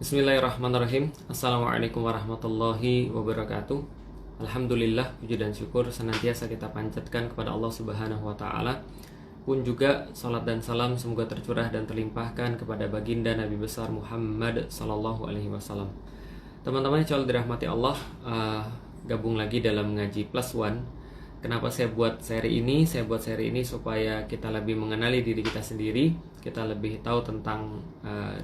Bismillahirrahmanirrahim. Assalamualaikum warahmatullahi wabarakatuh. Alhamdulillah, puji dan syukur senantiasa kita panjatkan kepada Allah Subhanahu wa taala. Pun juga salat dan salam semoga tercurah dan terlimpahkan kepada baginda Nabi besar Muhammad sallallahu alaihi wasallam. Teman-teman yang dirahmati Allah, gabung lagi dalam ngaji plus one. Kenapa saya buat seri ini? Saya buat seri ini supaya kita lebih mengenali diri kita sendiri, kita lebih tahu tentang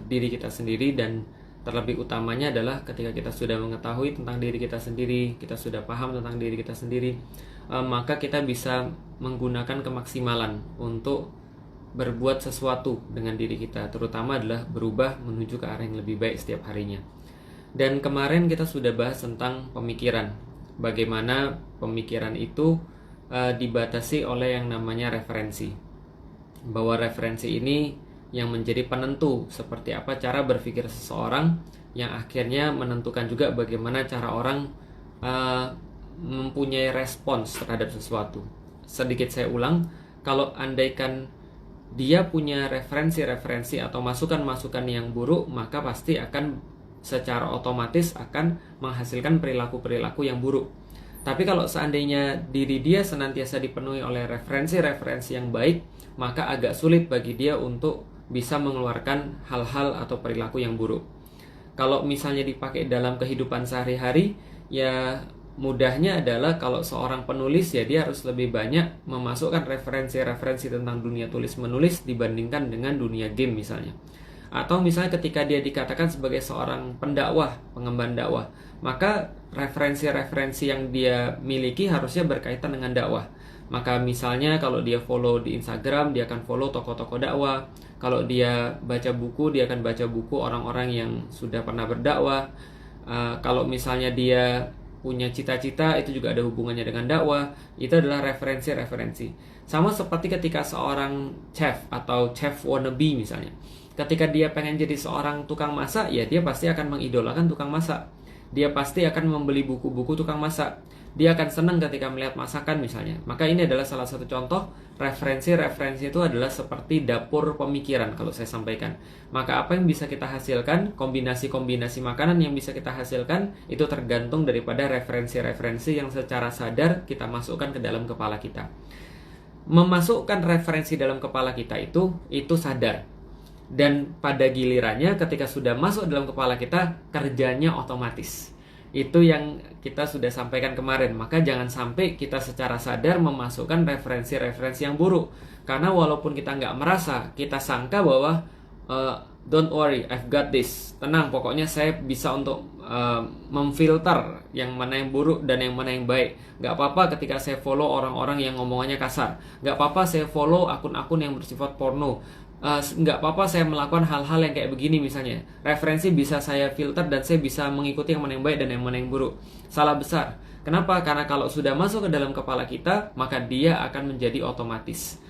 diri kita sendiri, dan terlebih utamanya adalah ketika kita sudah mengetahui tentang diri kita sendiri, kita sudah paham tentang diri kita sendiri, maka kita bisa menggunakan kemaksimalan untuk berbuat sesuatu dengan diri kita, terutama adalah berubah menuju ke arah yang lebih baik setiap harinya. Dan kemarin kita sudah bahas tentang pemikiran, bagaimana pemikiran itu dibatasi oleh yang namanya referensi, bahwa referensi ini yang menjadi penentu seperti apa cara berpikir seseorang, yang akhirnya menentukan juga bagaimana cara orang mempunyai respons terhadap sesuatu. Sedikit saya ulang, kalau andaikan dia punya referensi-referensi atau masukan-masukan yang buruk, maka pasti akan secara otomatis akan menghasilkan perilaku-perilaku yang buruk. Tapi kalau seandainya diri dia senantiasa dipenuhi oleh referensi-referensi yang baik, maka agak sulit bagi dia untuk bisa mengeluarkan hal-hal atau perilaku yang buruk. Kalau misalnya dipakai dalam kehidupan sehari-hari, ya mudahnya adalah kalau seorang penulis, ya dia harus lebih banyak memasukkan referensi-referensi tentang dunia tulis-menulis dibandingkan dengan dunia game misalnya. Atau misalnya ketika dia dikatakan sebagai seorang pendakwah, pengemban dakwah, maka referensi-referensi yang dia miliki harusnya berkaitan dengan dakwah. Maka misalnya kalau dia follow di Instagram, dia akan follow tokoh-tokoh dakwah. Kalau dia baca buku, dia akan baca buku orang-orang yang sudah pernah berdakwah. Kalau misalnya dia punya cita-cita, itu juga ada hubungannya dengan dakwah. Itu adalah referensi-referensi. Sama seperti ketika seorang chef atau chef wannabe misalnya, ketika dia pengen jadi seorang tukang masak, ya dia pasti akan mengidolakan tukang masak. Dia pasti akan membeli buku-buku tukang masak. Dia akan senang ketika melihat masakan misalnya. Maka ini adalah salah satu contoh referensi-referensi itu adalah seperti dapur pemikiran kalau saya sampaikan. Maka apa yang bisa kita hasilkan, kombinasi-kombinasi makanan yang bisa kita hasilkan, itu tergantung daripada referensi-referensi yang secara sadar kita masukkan ke dalam kepala kita. Memasukkan referensi dalam kepala kita itu sadar. Dan pada gilirannya ketika sudah masuk dalam kepala kita, kerjanya otomatis. Itu yang kita sudah sampaikan kemarin. Maka jangan sampai kita secara sadar memasukkan referensi-referensi yang buruk. Karena walaupun kita nggak merasa, kita sangka bahwa don't worry, I've got this. Tenang, pokoknya saya bisa untuk memfilter yang mana yang buruk dan yang mana yang baik. Nggak apa-apa ketika saya follow orang-orang yang ngomongannya kasar. Nggak apa-apa saya follow akun-akun yang bersifat porno. Nggak apa-apa saya melakukan hal-hal yang kayak begini misalnya. Referensi bisa saya filter dan saya bisa mengikuti yang mana yang baik dan yang mana yang buruk. Salah besar. Kenapa? Karena kalau sudah masuk ke dalam kepala kita, maka dia akan menjadi otomatis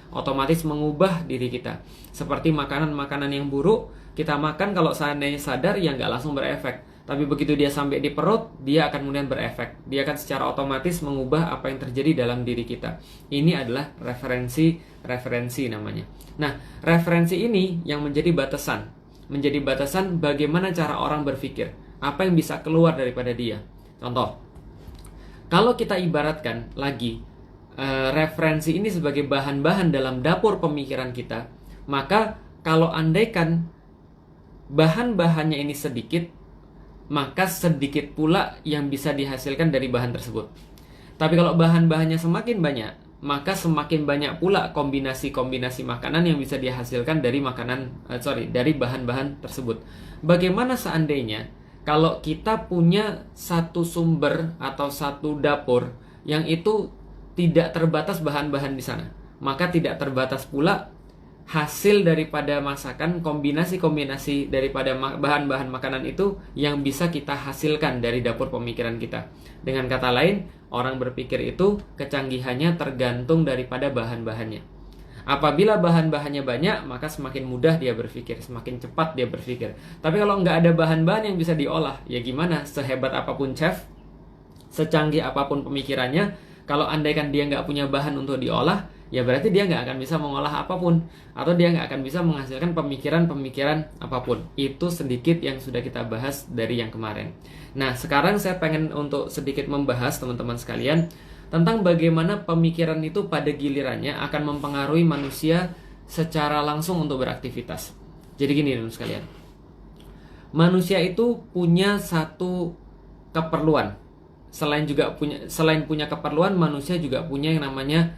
mengubah diri kita. Seperti makanan-makanan yang buruk, kita makan kalau seandainya sadar, ya nggak langsung berefek. Tapi begitu dia sampai di perut, dia akan kemudian berefek. Dia akan secara otomatis mengubah apa yang terjadi dalam diri kita. Ini adalah referensi namanya. Nah, referensi ini yang menjadi batasan. Menjadi batasan bagaimana cara orang berpikir. Apa yang bisa keluar daripada dia. Contoh, kalau kita ibaratkan lagi referensi ini sebagai bahan-bahan dalam dapur pemikiran kita, maka kalau andaikan bahan-bahannya ini sedikit, maka sedikit pula yang bisa dihasilkan dari bahan tersebut. Tapi kalau bahan-bahannya semakin banyak, maka semakin banyak pula kombinasi-kombinasi makanan yang bisa dihasilkan dari dari bahan-bahan tersebut. Bagaimana seandainya kalau kita punya satu sumber atau satu dapur yang itu tidak terbatas bahan-bahan di sana, maka tidak terbatas pula hasil daripada masakan, kombinasi-kombinasi daripada bahan-bahan makanan itu yang bisa kita hasilkan dari dapur pemikiran kita. Dengan kata lain, orang berpikir itu kecanggihannya tergantung daripada bahan-bahannya. Apabila bahan-bahannya banyak, maka semakin mudah dia berpikir, semakin cepat dia berpikir. Tapi kalau nggak ada bahan-bahan yang bisa diolah, ya gimana? Sehebat apapun chef, secanggih apapun pemikirannya, kalau andaikan dia nggak punya bahan untuk diolah, ya berarti dia nggak akan bisa mengolah apapun, atau dia nggak akan bisa menghasilkan pemikiran-pemikiran apapun. Itu sedikit yang sudah kita bahas dari yang kemarin. Nah, sekarang saya pengen untuk sedikit membahas teman-teman sekalian tentang bagaimana pemikiran itu pada gilirannya akan mempengaruhi manusia secara langsung untuk beraktivitas. Jadi gini teman-teman sekalian, manusia itu punya satu keperluan. Selain punya keperluan, manusia juga punya yang namanya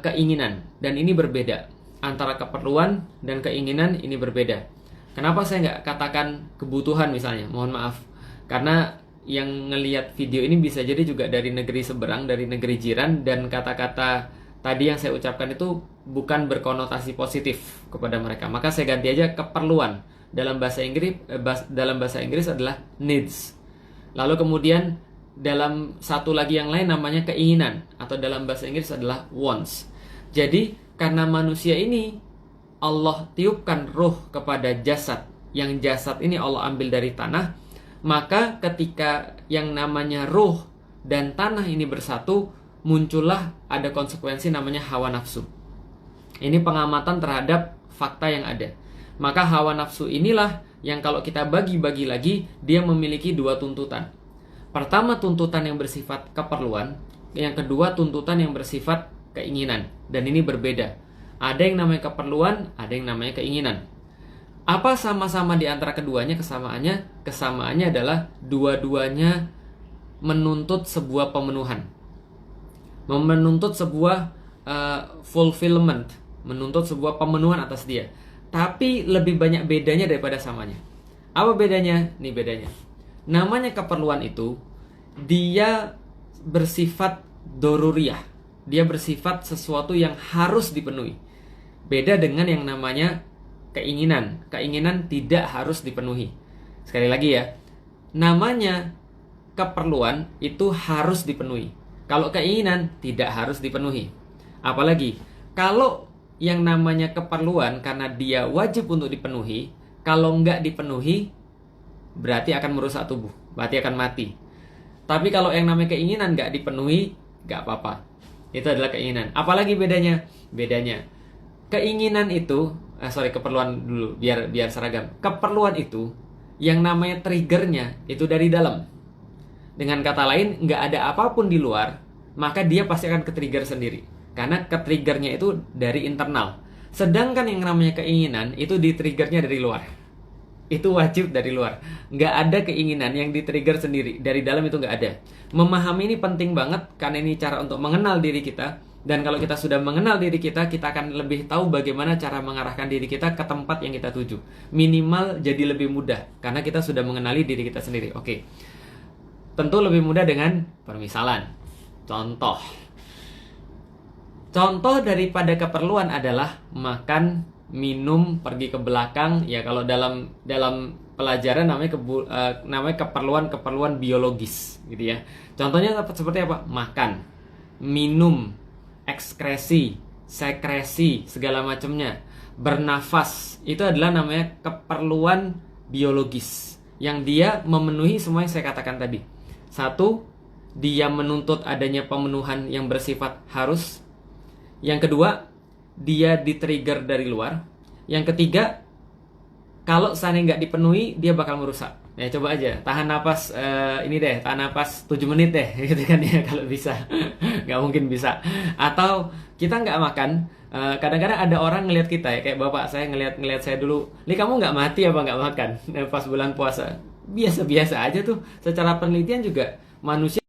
keinginan, dan ini berbeda. Antara keperluan dan keinginan ini berbeda. Kenapa saya nggak katakan kebutuhan misalnya? Mohon maaf, karena yang ngelihat video ini bisa jadi juga dari negeri seberang, dari negeri jiran, dan kata-kata tadi yang saya ucapkan itu bukan berkonotasi positif kepada mereka. Maka saya ganti aja keperluan. Dalam bahasa Inggris adalah needs. Lalu kemudian dalam satu lagi yang lain namanya keinginan, atau dalam bahasa Inggris adalah wants. Jadi karena manusia ini Allah tiupkan ruh kepada jasad, yang jasad ini Allah ambil dari tanah, maka ketika yang namanya ruh dan tanah ini bersatu, muncullah ada konsekuensi namanya hawa nafsu. Ini pengamatan terhadap fakta yang ada. Maka hawa nafsu inilah yang kalau kita bagi-bagi lagi, dia memiliki dua tuntutan. Pertama, tuntutan yang bersifat keperluan. Yang kedua, tuntutan yang bersifat keinginan. Dan ini berbeda. Ada yang namanya keperluan, ada yang namanya keinginan. Apa sama-sama di antara keduanya kesamaannya? Kesamaannya adalah dua-duanya menuntut sebuah pemenuhan. Menuntut sebuah fulfillment. Menuntut sebuah pemenuhan atas dia. Tapi lebih banyak bedanya daripada samanya. Apa bedanya? Ini bedanya. Namanya keperluan itu, dia bersifat doruriyah. Dia bersifat sesuatu yang harus dipenuhi. Beda dengan yang namanya keinginan. Keinginan tidak harus dipenuhi. Sekali lagi ya, namanya keperluan itu harus dipenuhi. Kalau keinginan tidak harus dipenuhi. Apalagi kalau yang namanya keperluan karena dia wajib untuk dipenuhi, kalau nggak dipenuhi berarti akan merusak tubuh, berarti akan mati. Tapi kalau yang namanya keinginan nggak dipenuhi, nggak apa-apa. Itu adalah keinginan. Apalagi bedanya? Bedanya keinginan itu, keperluan dulu biar seragam. Keperluan itu yang namanya triggernya itu dari dalam. Dengan kata lain, nggak ada apapun di luar, maka dia pasti akan ke-trigger sendiri. Karena ke-triggernya itu dari internal. Sedangkan yang namanya keinginan itu di-triggernya dari luar. Itu wajib dari luar. Nggak ada keinginan yang di-trigger sendiri. Dari dalam itu nggak ada. Memahami ini penting banget, karena ini cara untuk mengenal diri kita. Dan kalau kita sudah mengenal diri kita, kita akan lebih tahu bagaimana cara mengarahkan diri kita ke tempat yang kita tuju. Minimal jadi lebih mudah, karena kita sudah mengenali diri kita sendiri. Oke. Tentu lebih mudah dengan permisalan. Contoh daripada keperluan adalah makan, minum, pergi ke belakang. Ya kalau dalam pelajaran namanya keperluan biologis, gitu ya. Contohnya seperti apa? Makan, minum, ekskresi, sekresi, segala macamnya. Bernafas, itu adalah namanya keperluan biologis yang dia memenuhi semua yang saya katakan tadi. Satu, dia menuntut adanya pemenuhan yang bersifat harus. Yang kedua, dia di-trigger dari luar. Yang ketiga, kalau seandainya nggak dipenuhi, dia bakal merusak. Ya coba aja, tahan napas tahan napas 7 menit deh, gitu kan ya, kalau bisa. Nggak mungkin bisa. Atau kita nggak makan, kadang-kadang ada orang ngelihat kita ya, kayak bapak saya ngelihat saya dulu, "Li, kamu nggak mati apa nggak makan?" Pas bulan puasa. Biasa-biasa aja tuh. Secara penelitian juga manusia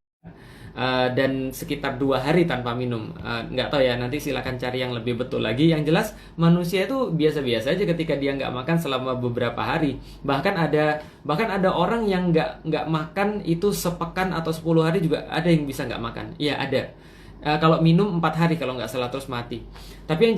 dan sekitar 2 hari tanpa minum. Nggak tahu ya, nanti silakan cari yang lebih betul lagi. Yang jelas manusia itu biasa-biasa aja ketika dia nggak makan selama beberapa hari. Bahkan ada orang yang nggak makan itu sepekan atau 10 hari juga ada yang bisa nggak makan. Iya ada. Kalau minum 4 hari kalau nggak salah terus mati. Tapi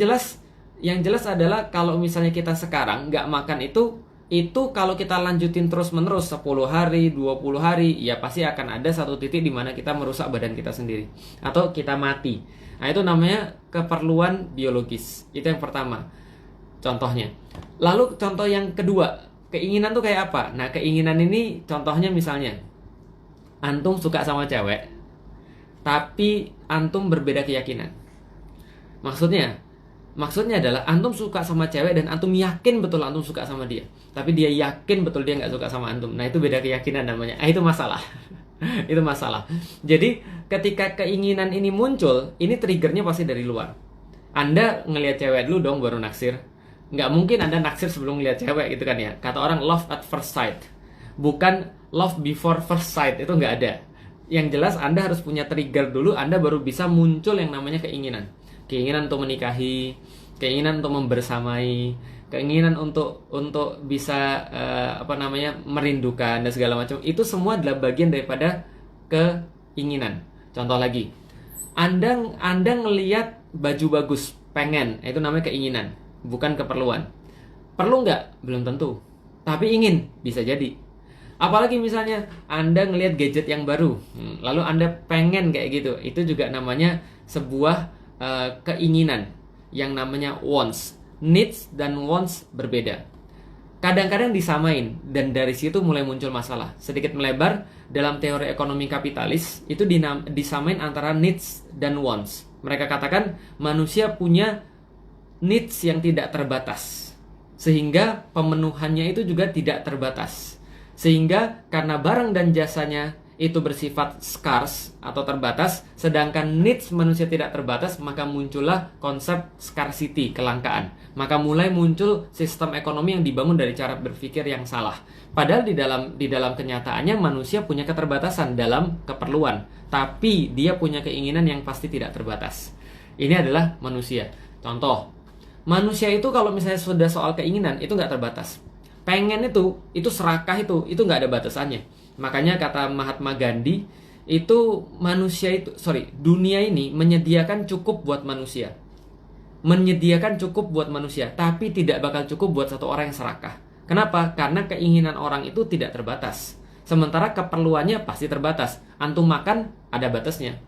yang jelas adalah kalau misalnya kita sekarang nggak makan itu kalau kita lanjutin terus-menerus 10 hari, 20 hari, ya pasti akan ada satu titik di mana kita merusak badan kita sendiri. Atau kita mati. Nah itu namanya keperluan biologis. Itu yang pertama contohnya. Lalu contoh yang kedua, keinginan tuh kayak apa? Nah keinginan ini contohnya misalnya, antum suka sama cewek, tapi antum berbeda keyakinan. Maksudnya adalah antum suka sama cewek dan antum yakin betul antum suka sama dia, tapi dia yakin betul dia nggak suka sama antum. Nah, itu beda keyakinan namanya. Itu masalah. Itu masalah. Jadi ketika keinginan ini muncul, ini triggernya pasti dari luar. Anda ngelihat cewek dulu dong baru naksir. Nggak mungkin Anda naksir sebelum ngelihat cewek gitu kan ya. Kata orang love at first sight, bukan love before first sight. Itu nggak ada. Yang jelas Anda harus punya trigger dulu, Anda baru bisa muncul yang namanya keinginan. Keinginan untuk menikahi, keinginan untuk membersamai, keinginan untuk bisa merindukan dan segala macam. Itu semua adalah bagian daripada keinginan. Contoh lagi, Anda ngelihat baju bagus, pengen, itu namanya keinginan, bukan keperluan. Perlu nggak? Belum tentu. Tapi ingin, bisa jadi. Apalagi misalnya Anda ngelihat gadget yang baru, lalu Anda pengen kayak gitu, itu juga namanya sebuah keinginan yang namanya wants. Needs dan wants berbeda. Kadang-kadang disamain dan dari situ mulai muncul masalah. Sedikit melebar, dalam teori ekonomi kapitalis itu disamain antara needs dan wants. Mereka katakan manusia punya needs yang tidak terbatas, sehingga pemenuhannya itu juga tidak terbatas. Sehingga karena barang dan jasanya itu bersifat scarce atau terbatas, sedangkan needs manusia tidak terbatas, maka muncullah konsep scarcity, kelangkaan. Maka mulai muncul sistem ekonomi yang dibangun dari cara berpikir yang salah. Padahal di dalam kenyataannya manusia punya keterbatasan dalam keperluan, tapi dia punya keinginan yang pasti tidak terbatas. Ini adalah manusia. Contoh, manusia itu kalau misalnya sudah soal keinginan itu nggak terbatas. Pengen itu serakah itu nggak ada batasannya. Makanya kata Mahatma Gandhi, dunia ini menyediakan cukup buat manusia. Menyediakan cukup buat manusia, tapi tidak bakal cukup buat satu orang yang serakah. Kenapa? Karena keinginan orang itu tidak terbatas. Sementara keperluannya pasti terbatas. Antum makan, ada batasnya.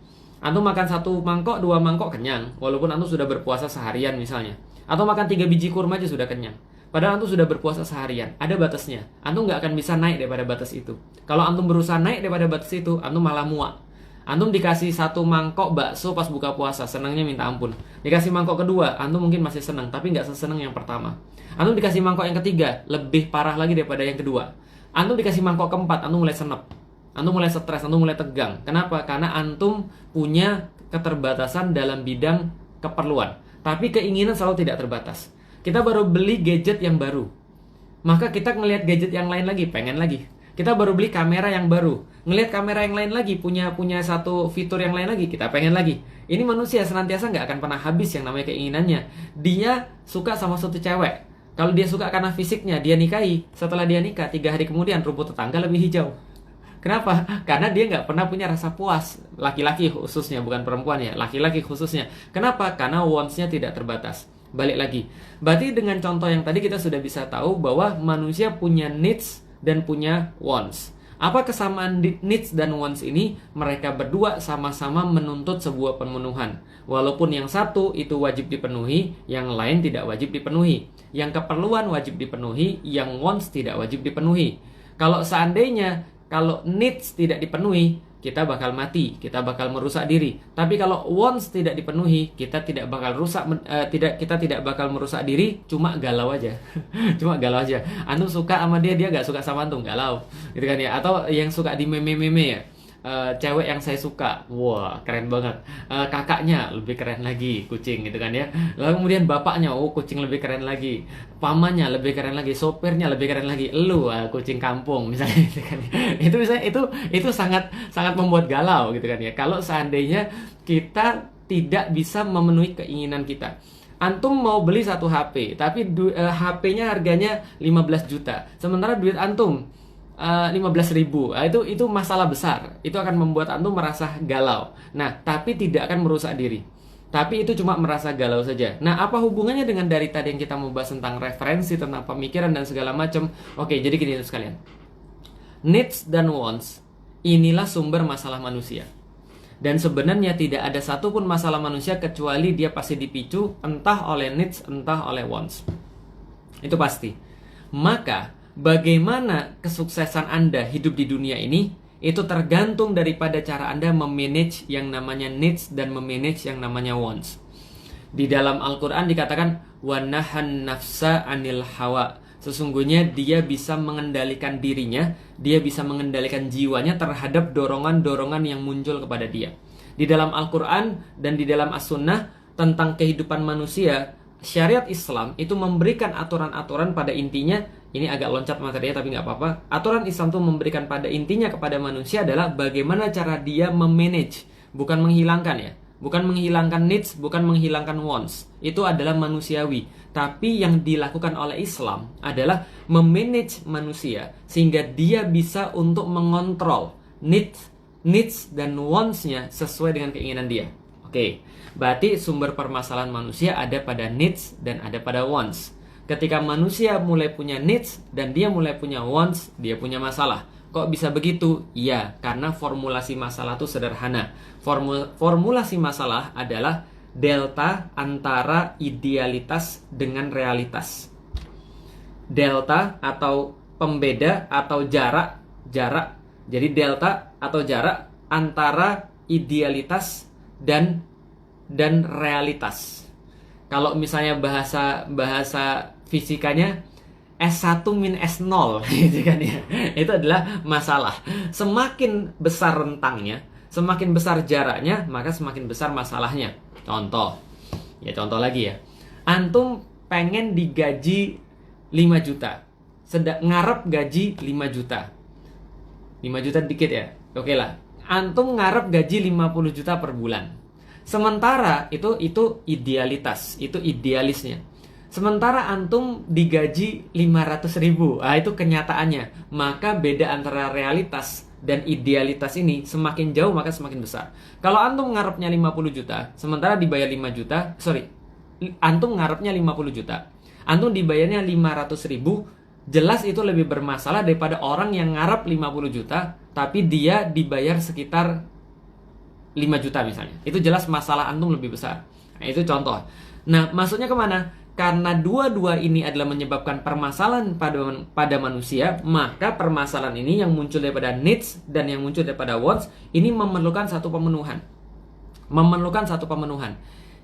Antum makan 1 mangkok, 2 mangkok kenyang, walaupun antum sudah berpuasa seharian misalnya. Atau makan 3 biji kurma aja sudah kenyang. Padahal antum sudah berpuasa seharian, ada batasnya. Antum nggak akan bisa naik daripada batas itu. Kalau antum berusaha naik daripada batas itu, antum malah muak. Antum dikasih 1 mangkok bakso pas buka puasa, senangnya minta ampun. Dikasih mangkok kedua, antum mungkin masih senang, tapi nggak sesenang yang pertama. Antum dikasih mangkok yang ketiga, lebih parah lagi daripada yang kedua. Antum dikasih mangkok keempat, antum mulai senep. Antum mulai stres, antum mulai tegang. Kenapa? Karena antum punya keterbatasan dalam bidang keperluan. Tapi keinginan selalu tidak terbatas. Kita baru beli gadget yang baru, maka kita ngelihat gadget yang lain lagi, pengen lagi. Kita baru beli kamera yang baru, ngelihat kamera yang lain lagi, punya satu fitur yang lain lagi, kita pengen lagi. Ini manusia senantiasa nggak akan pernah habis yang namanya keinginannya. Dia suka sama suatu cewek. Kalau dia suka karena fisiknya, dia nikahi. Setelah dia nikah, 3 hari kemudian rumput tetangga lebih hijau. Kenapa? Karena dia nggak pernah punya rasa puas. Laki-laki khususnya, bukan perempuan ya. Laki-laki khususnya. Kenapa? Karena wants-nya tidak terbatas. Balik lagi. Berarti dengan contoh yang tadi kita sudah bisa tahu bahwa manusia punya needs dan punya wants. Apa kesamaan needs dan wants ini? Mereka berdua sama-sama menuntut sebuah pemenuhan. Walaupun yang satu itu wajib dipenuhi, yang lain tidak wajib dipenuhi. Yang keperluan wajib dipenuhi, yang wants tidak wajib dipenuhi. Kalau needs tidak dipenuhi, kita bakal mati, kita bakal merusak diri. Tapi kalau wants tidak dipenuhi, kita tidak bakal merusak diri, cuma galau aja. Cuma galau aja. Antum suka sama dia nggak suka sama antum, galau. Gitu kan ya. Atau yang suka di meme-meme ya. Cewek yang saya suka, wah keren banget. Kakaknya lebih keren lagi, kucing gitu kan ya. Lalu kemudian bapaknya, kucing lebih keren lagi. Pamannya lebih keren lagi, sopirnya lebih keren lagi. Lu kucing kampung misalnya gitu kan. Itu sangat sangat membuat galau gitu kan ya. Kalau seandainya kita tidak bisa memenuhi keinginan kita. Antum mau beli satu HP, tapi HP-nya harganya 15 juta. Sementara duit antum 15.000, itu masalah besar. Itu akan membuat antum merasa galau. Nah, tapi tidak akan merusak diri. Tapi itu cuma merasa galau saja. Nah, apa hubungannya dengan dari tadi yang kita mau bahas tentang referensi, tentang pemikiran dan segala macam? Oke, jadi gini sekalian. Needs dan wants, inilah sumber masalah manusia. Dan sebenarnya tidak ada satupun masalah manusia kecuali dia pasti dipicu entah oleh needs, entah oleh wants. Itu pasti. Maka bagaimana kesuksesan Anda hidup di dunia ini, itu tergantung daripada cara Anda memanage yang namanya needs dan memanage yang namanya wants. Di dalam Al-Quran dikatakan wanahan nafsa anil hawa. Sesungguhnya dia bisa mengendalikan dirinya, dia bisa mengendalikan jiwanya terhadap dorongan-dorongan yang muncul kepada dia. Di dalam Al-Quran dan di dalam As-Sunnah tentang kehidupan manusia, syariat Islam itu memberikan aturan-aturan pada intinya. Ini agak loncat materinya tapi nggak apa-apa. Aturan Islam itu memberikan pada intinya kepada manusia adalah bagaimana cara dia memanage, bukan menghilangkan ya. Bukan menghilangkan needs, bukan menghilangkan wants. Itu adalah manusiawi. Tapi yang dilakukan oleh Islam adalah memanage manusia sehingga dia bisa untuk mengontrol needs dan wants-nya sesuai dengan keinginan dia. Oke, berarti sumber permasalahan manusia ada pada needs dan ada pada wants. Ketika manusia mulai punya needs dan dia mulai punya wants, dia punya masalah. Kok bisa begitu? Ya, karena formulasi masalah itu sederhana. Formulasi masalah adalah delta antara idealitas dengan realitas. Delta atau pembeda atau jarak. Jadi delta atau jarak antara idealitas dan realitas. Kalau misalnya bahasa fisikanya S1 min S0 gitu kan ya. Itu adalah masalah. Semakin besar rentangnya, semakin besar jaraknya, maka semakin besar masalahnya. Contoh lagi ya. Antum pengen digaji 5 juta. Ngarep gaji 5 juta. 5 juta dikit ya. Oke lah. Antum ngarep gaji 50 juta per bulan. Sementara itu idealitas, itu idealisnya. Sementara antum digaji 500.000, itu kenyataannya. Maka beda antara realitas dan idealitas ini semakin jauh maka semakin besar. Kalau antum ngarepnya 50 juta, sementara dibayar 5 juta, antum ngarepnya 50 juta, antum dibayarnya 500.000, jelas itu lebih bermasalah daripada orang yang ngarep 50 juta, tapi dia dibayar sekitar 5 juta misalnya. Itu jelas masalah antum lebih besar. Nah, itu contoh. Nah, maksudnya kemana? Karena dua-dua ini adalah menyebabkan permasalahan pada manusia, maka permasalahan ini yang muncul daripada needs dan yang muncul daripada wants, ini memerlukan satu pemenuhan.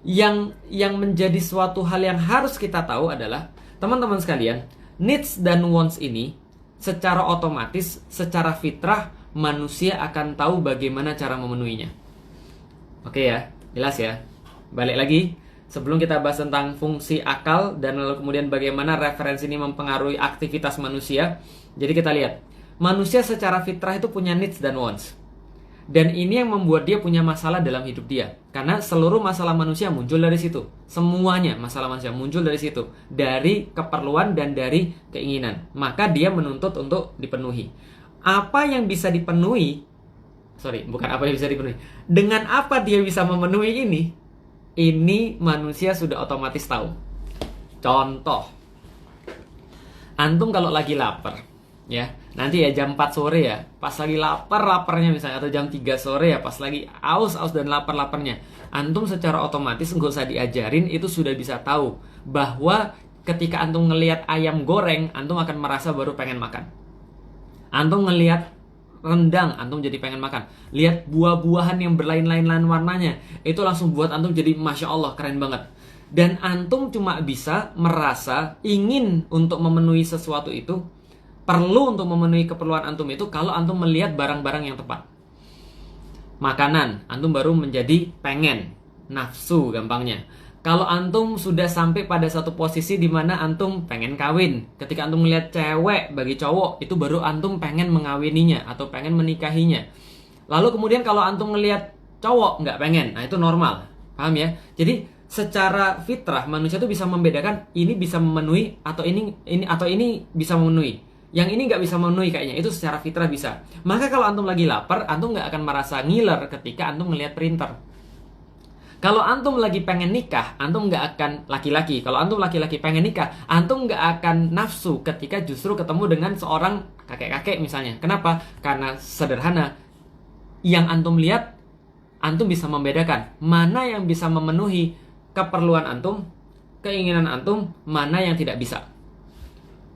Yang menjadi suatu hal yang harus kita tahu adalah, teman-teman sekalian, needs dan wants ini secara otomatis, secara fitrah, manusia akan tahu bagaimana cara memenuhinya. Oke ya, jelas ya. Balik lagi, sebelum kita bahas tentang fungsi akal dan lalu kemudian bagaimana referensi ini mempengaruhi aktivitas manusia. Jadi kita lihat, manusia secara fitrah itu punya needs dan wants. Dan ini yang membuat dia punya masalah dalam hidup dia. Karena seluruh masalah manusia muncul dari situ. Semuanya masalah manusia muncul dari situ. Dari keperluan dan dari keinginan. Maka dia menuntut untuk dipenuhi. Apa yang bisa dipenuhi, dengan apa dia bisa memenuhi ini manusia sudah otomatis tahu. Contoh, antum kalau lagi lapar, ya, nanti ya jam 4 sore ya, pas lagi lapar-laparnya misalnya, atau jam 3 sore ya, pas lagi aus dan lapar-laparnya, antum secara otomatis nggak usah diajarin, itu sudah bisa tahu bahwa ketika antum ngelihat ayam goreng, antum akan merasa baru pengen makan. Antum ngelihat rendang, antum jadi pengen makan. Lihat buah-buahan yang berlain-lain warnanya, itu langsung buat antum jadi Masya Allah, keren banget. Dan antum cuma bisa merasa ingin untuk memenuhi sesuatu itu, perlu untuk memenuhi keperluan antum itu kalau antum melihat barang-barang yang tepat. Makanan, antum baru menjadi pengen, nafsu gampangnya. Kalau antum sudah sampai pada satu posisi di mana antum pengen kawin, ketika antum melihat cewek bagi cowok, itu baru antum pengen mengawininya atau pengen menikahinya. Lalu kemudian kalau antum melihat cowok nggak pengen, nah itu normal, paham ya? Jadi secara fitrah manusia itu bisa membedakan ini bisa memenuhi atau ini bisa memenuhi. Yang ini nggak bisa memenuhi kayaknya, itu secara fitrah bisa. Maka kalau antum lagi lapar, antum nggak akan merasa ngiler ketika antum melihat printer. Kalau antum lagi pengen nikah, antum nggak akan laki-laki. Kalau antum laki-laki pengen nikah, antum nggak akan nafsu ketika justru ketemu dengan seorang kakek-kakek misalnya. Kenapa? Karena sederhana. Yang antum lihat, antum bisa membedakan mana yang bisa memenuhi keperluan antum, keinginan antum, mana yang tidak bisa.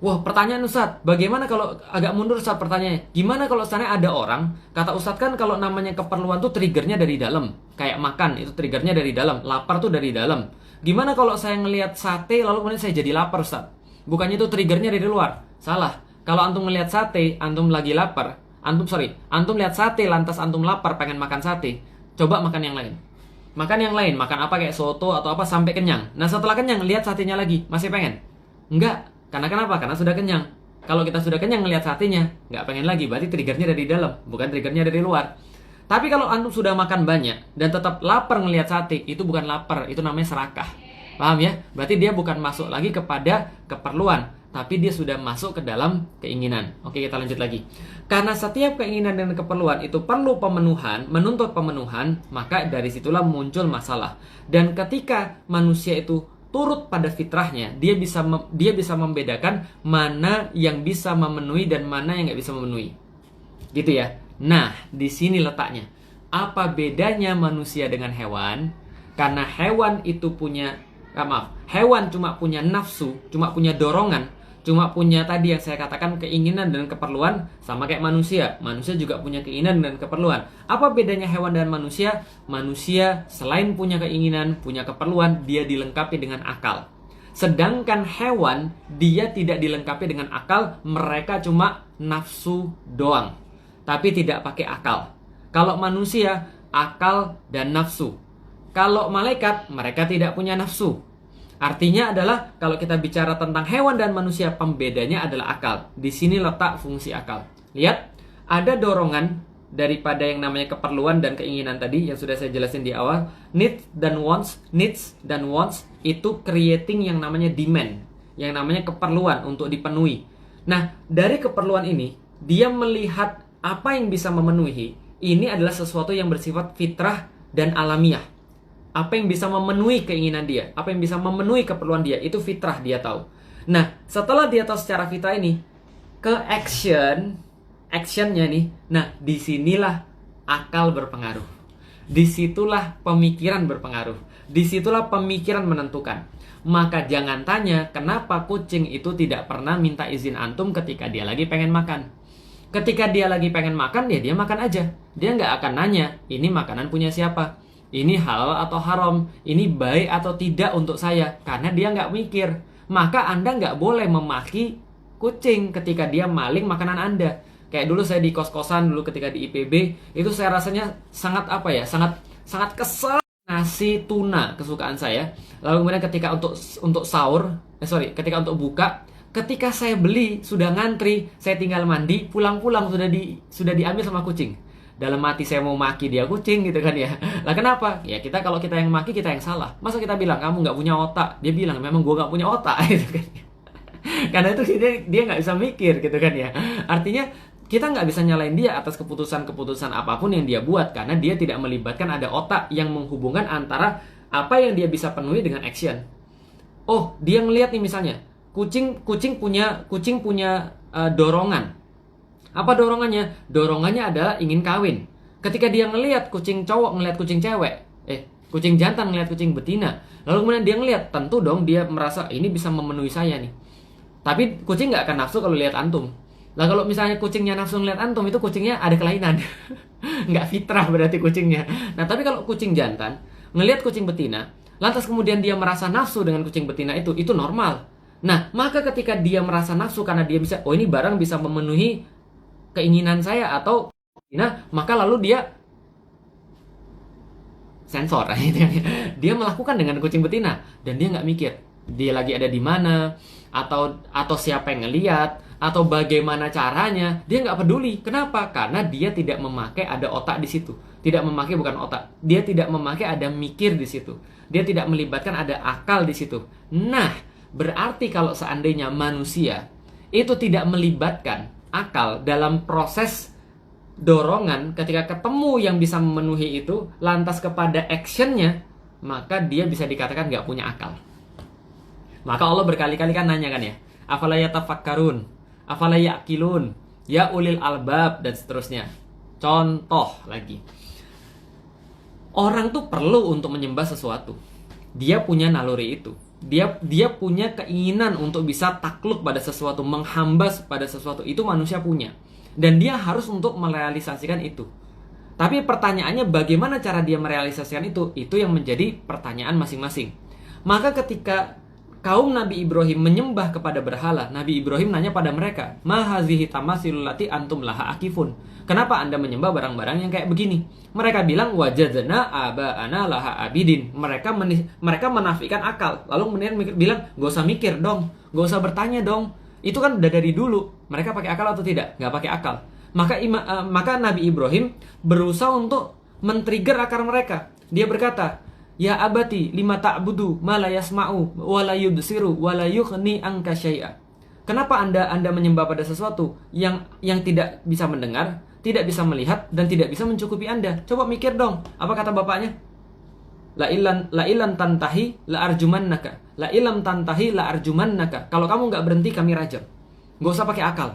Wah, pertanyaan Ustadz, bagaimana kalau agak mundur Ustadz pertanyaannya? Gimana kalau seandainya ada orang, kata Ustadz kan kalau namanya keperluan tuh triggernya dari dalam. Kayak makan, itu triggernya dari dalam. Lapar tuh dari dalam. Gimana kalau saya ngelihat sate, lalu kemudian saya jadi lapar Ustadz? Bukannya itu triggernya dari luar? Salah. Kalau antum ngelihat sate, antum lagi lapar. Antum lihat sate, lantas antum lapar, pengen makan sate. Coba makan yang lain. Makan yang lain, makan apa kayak soto atau apa sampai kenyang. Nah setelah kenyang, lihat satenya lagi, masih pengen? Enggak. Karena kenapa? Karena sudah kenyang. Kalau kita sudah kenyang ngelihat satenya, nggak pengen lagi. Berarti triggernya dari dalam, bukan triggernya dari luar. Tapi kalau antum sudah makan banyak dan tetap lapar ngelihat sate, itu bukan lapar, itu namanya serakah. Paham ya? Berarti dia bukan masuk lagi kepada keperluan, tapi dia sudah masuk ke dalam keinginan. Oke, kita lanjut lagi. Karena setiap keinginan dan keperluan itu perlu pemenuhan, menuntut pemenuhan, maka dari situlah muncul masalah. Dan ketika manusia itu turut pada fitrahnya, dia bisa membedakan mana yang bisa memenuhi dan mana yang nggak bisa memenuhi, gitu ya. Nah, di sini letaknya. Apa bedanya manusia dengan hewan? Karena hewan itu hewan cuma punya nafsu, cuma punya dorongan, cuma punya tadi yang saya katakan keinginan dan keperluan, sama kayak manusia. Manusia juga punya keinginan dan keperluan. Apa bedanya hewan dan manusia? Manusia selain punya keinginan, punya keperluan, dia dilengkapi dengan akal. Sedangkan hewan, dia tidak dilengkapi dengan akal, mereka cuma nafsu doang, tapi tidak pakai akal. Kalau manusia, akal dan nafsu. Kalau malaikat, mereka tidak punya nafsu. Artinya adalah kalau kita bicara tentang hewan dan manusia, pembedanya adalah akal. Di sini letak fungsi akal. Lihat, ada dorongan daripada yang namanya keperluan dan keinginan tadi yang sudah saya jelasin di awal. Needs dan wants itu creating yang namanya demand, yang namanya keperluan untuk dipenuhi. Nah, dari keperluan ini, dia melihat apa yang bisa memenuhi. Ini adalah sesuatu yang bersifat fitrah dan alamiah. Apa yang bisa memenuhi keinginan dia, apa yang bisa memenuhi keperluan dia, itu fitrah dia tahu. Nah, setelah dia tahu secara fitrah ini, ke actionnya nih, nah disinilah akal berpengaruh. Disitulah pemikiran berpengaruh. Disitulah pemikiran menentukan. Maka jangan tanya kenapa kucing itu tidak pernah minta izin antum ketika dia lagi pengen makan. Ketika dia lagi pengen makan, ya dia makan aja. Dia nggak akan nanya, ini makanan punya siapa? Ini halal atau haram, ini baik atau tidak untuk saya, karena dia nggak mikir. Maka Anda nggak boleh memaki kucing ketika dia maling makanan Anda. Kayak dulu saya di kos-kosan dulu ketika di IPB, itu saya rasanya sangat sangat kesel. Nasi tuna kesukaan saya. Lalu kemudian ketika untuk sahur, ketika untuk buka, ketika saya beli sudah ngantri, saya tinggal mandi, pulang-pulang sudah diambil sama kucing. Dalam hati saya mau maki dia kucing gitu kan ya. Lah kenapa? Ya kalau kita yang maki, kita yang salah. Masa kita bilang kamu nggak punya otak? Dia bilang memang gue nggak punya otak gitu kan. Karena itu dia nggak bisa mikir gitu kan ya. Artinya kita nggak bisa nyalain dia atas keputusan-keputusan apapun yang dia buat, karena dia tidak melibatkan ada otak yang menghubungkan antara apa yang dia bisa penuhi dengan action. Oh, dia ngelihat nih misalnya kucing punya dorongan. Apa dorongannya? Dorongannya adalah ingin kawin. Ketika dia ngelihat kucing cowok ngelihat kucing cewek, kucing jantan ngelihat kucing betina, lalu kemudian dia ngelihat, tentu dong dia merasa ini bisa memenuhi saya nih. Tapi kucing nggak akan nafsu kalau lihat antum. Lah kalau misalnya kucingnya nafsu ngelihat antum, itu kucingnya ada kelainan. Nggak fitrah berarti kucingnya. Nah tapi kalau kucing jantan ngelihat kucing betina, lantas kemudian dia merasa nafsu dengan kucing betina itu normal. Nah maka ketika dia merasa nafsu karena dia bisa, oh ini barang bisa memenuhi keinginan saya atau maka lalu dia sensor. Dia melakukan dengan kucing betina dan dia nggak mikir dia lagi ada di mana atau siapa yang ngelihat atau bagaimana caranya. Dia nggak peduli. Kenapa? Karena dia tidak memakai ada otak di situ. Tidak memakai bukan otak. Dia tidak memakai ada mikir di situ. Dia tidak melibatkan ada akal di situ. Nah, berarti kalau seandainya manusia itu tidak melibatkan akal dalam proses dorongan, ketika ketemu yang bisa memenuhi itu, lantas kepada actionnya, maka dia bisa dikatakan gak punya akal. Maka Allah berkali-kali kan nanya kan ya, afala yatafakkarun, afala ya'qilun, ya ulil albab, dan seterusnya. Contoh lagi, orang tuh perlu untuk menyembah sesuatu. Dia punya naluri itu. Dia punya keinginan untuk bisa takluk pada sesuatu, menghamba pada sesuatu, itu manusia punya. Dan dia harus untuk merealisasikan itu. Tapi pertanyaannya bagaimana cara dia merealisasikan itu? Itu yang menjadi pertanyaan masing-masing. Maka ketika kaum Nabi Ibrahim menyembah kepada berhala, Nabi Ibrahim nanya pada mereka, "Ma hazihi tamasilul lati antum laha akifun?" Kenapa Anda menyembah barang-barang yang kayak begini? Mereka bilang, "Wajadna aba'ana laha abidin." Mereka menafikan akal. Lalu kemudian bilang, "Gak usah mikir dong, gak usah bertanya dong. Itu kan udah dari dulu." Mereka pakai akal atau tidak? Gak pakai akal. Maka Nabi Ibrahim berusaha untuk men-trigger akar mereka. Dia berkata, "Ya abati, lima ta'budu ma la yasma'u wa la yubsiru wa la yughni anka syai'a." Kenapa Anda menyembah pada sesuatu yang tidak bisa mendengar, tidak bisa melihat, dan tidak bisa mencukupi Anda? Coba mikir dong. Apa kata bapaknya? La ilan tantahi la arjumannaka. La ilam tantahi la arjumannaka. Kalau kamu nggak berhenti, kami rajam. Nggak usah pakai akal.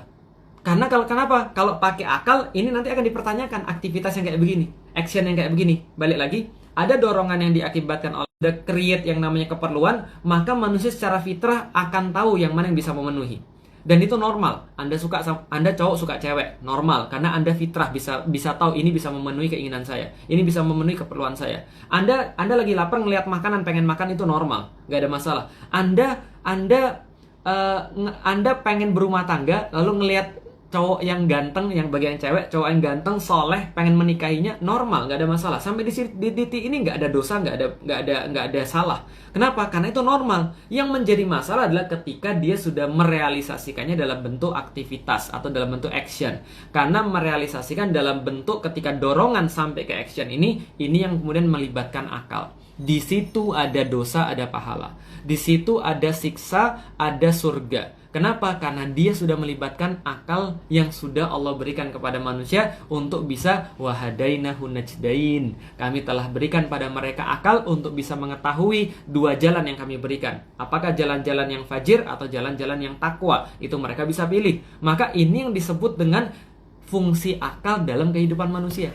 Karena kenapa? Kalau pakai akal, ini nanti akan dipertanyakan aktivitas yang kayak begini, action yang kayak begini. Balik lagi, ada dorongan yang diakibatkan oleh ada create yang namanya keperluan, maka manusia secara fitrah akan tahu yang mana yang bisa memenuhi. Dan itu normal. Anda cowok suka cewek, normal, karena Anda fitrah bisa tahu ini bisa memenuhi keinginan saya, ini bisa memenuhi keperluan saya. Anda lagi lapar ngelihat makanan, pengen makan, itu normal, nggak ada masalah. Anda pengen berumah tangga, lalu ngelihat cowok yang ganteng, yang bagian cewek, cowok yang ganteng, soleh, pengen menikahinya, normal, nggak ada masalah. Sampai di titik ini nggak ada dosa, nggak ada salah. Kenapa? Karena itu normal. Yang menjadi masalah adalah ketika dia sudah merealisasikannya dalam bentuk aktivitas atau dalam bentuk action. Karena merealisasikan dalam bentuk ketika dorongan sampai ke action ini yang kemudian melibatkan akal. Di situ ada dosa, ada pahala. Di situ ada siksa, ada surga. Kenapa? Karena dia sudah melibatkan akal yang sudah Allah berikan kepada manusia untuk bisa wahadainahu najdain. Kami telah berikan pada mereka akal untuk bisa mengetahui dua jalan yang kami berikan. Apakah jalan-jalan yang fajir atau jalan-jalan yang takwa? Itu mereka bisa pilih. Maka ini yang disebut dengan fungsi akal dalam kehidupan manusia.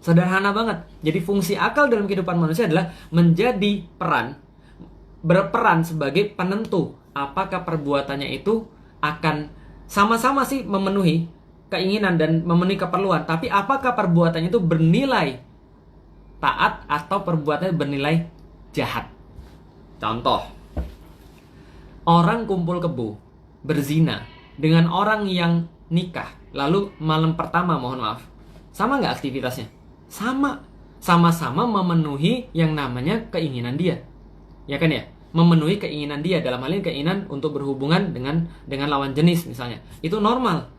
Sederhana banget. Jadi fungsi akal dalam kehidupan manusia adalah berperan sebagai penentu apakah perbuatannya itu akan sama-sama sih memenuhi keinginan dan memenuhi keperluan, tapi apakah perbuatannya itu bernilai taat atau perbuatannya bernilai jahat. Contoh, orang kumpul kebo, berzina dengan orang yang nikah, lalu malam pertama, mohon maaf, sama nggak aktivitasnya? Sama-sama memenuhi yang namanya keinginan dia, ya kan ya? Memenuhi keinginan dia, dalam hal ini keinginan untuk berhubungan dengan lawan jenis misalnya, itu normal.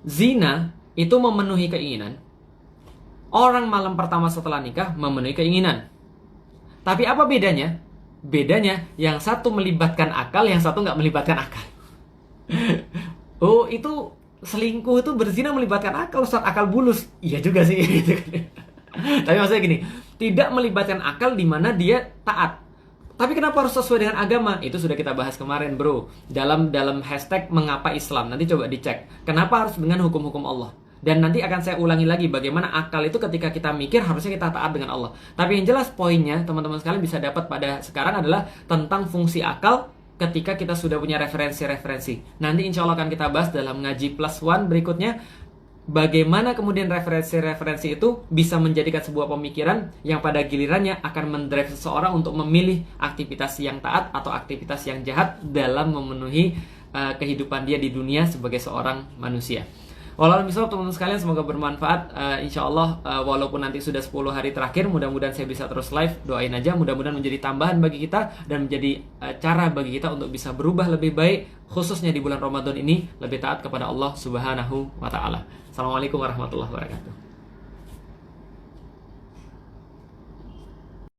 Zina itu memenuhi keinginan. Orang malam pertama setelah nikah memenuhi keinginan. Tapi apa bedanya? Bedanya yang satu melibatkan akal, yang satu nggak melibatkan akal. Oh, itu selingkuh itu berzina melibatkan akal, Ustaz, akal bulus. Iya juga sih. Tapi maksudnya gini, tidak melibatkan akal di mana dia taat. Tapi kenapa harus sesuai dengan agama? Itu sudah kita bahas kemarin, bro. Dalam hashtag mengapa Islam. Nanti coba dicek. Kenapa harus dengan hukum-hukum Allah? Dan nanti akan saya ulangi lagi bagaimana akal itu ketika kita mikir harusnya kita taat dengan Allah. Tapi yang jelas poinnya, teman-teman sekalian bisa dapat pada sekarang adalah tentang fungsi akal ketika kita sudah punya referensi-referensi. Nanti insya Allah akan kita bahas dalam ngaji plus one berikutnya. Bagaimana kemudian referensi-referensi itu bisa menjadikan sebuah pemikiran yang pada gilirannya akan mendrive seseorang untuk memilih aktivitas yang taat atau aktivitas yang jahat dalam memenuhi kehidupan dia di dunia sebagai seorang manusia. Walau misal teman-teman sekalian, semoga bermanfaat. Insya Allah walaupun nanti sudah 10 hari terakhir, mudah-mudahan saya bisa terus live. Doain aja, mudah-mudahan menjadi tambahan bagi kita dan menjadi cara bagi kita untuk bisa berubah lebih baik, khususnya di bulan Ramadan ini lebih taat kepada Allah Subhanahu wa Ta'ala. Assalamualaikum warahmatullahi wabarakatuh.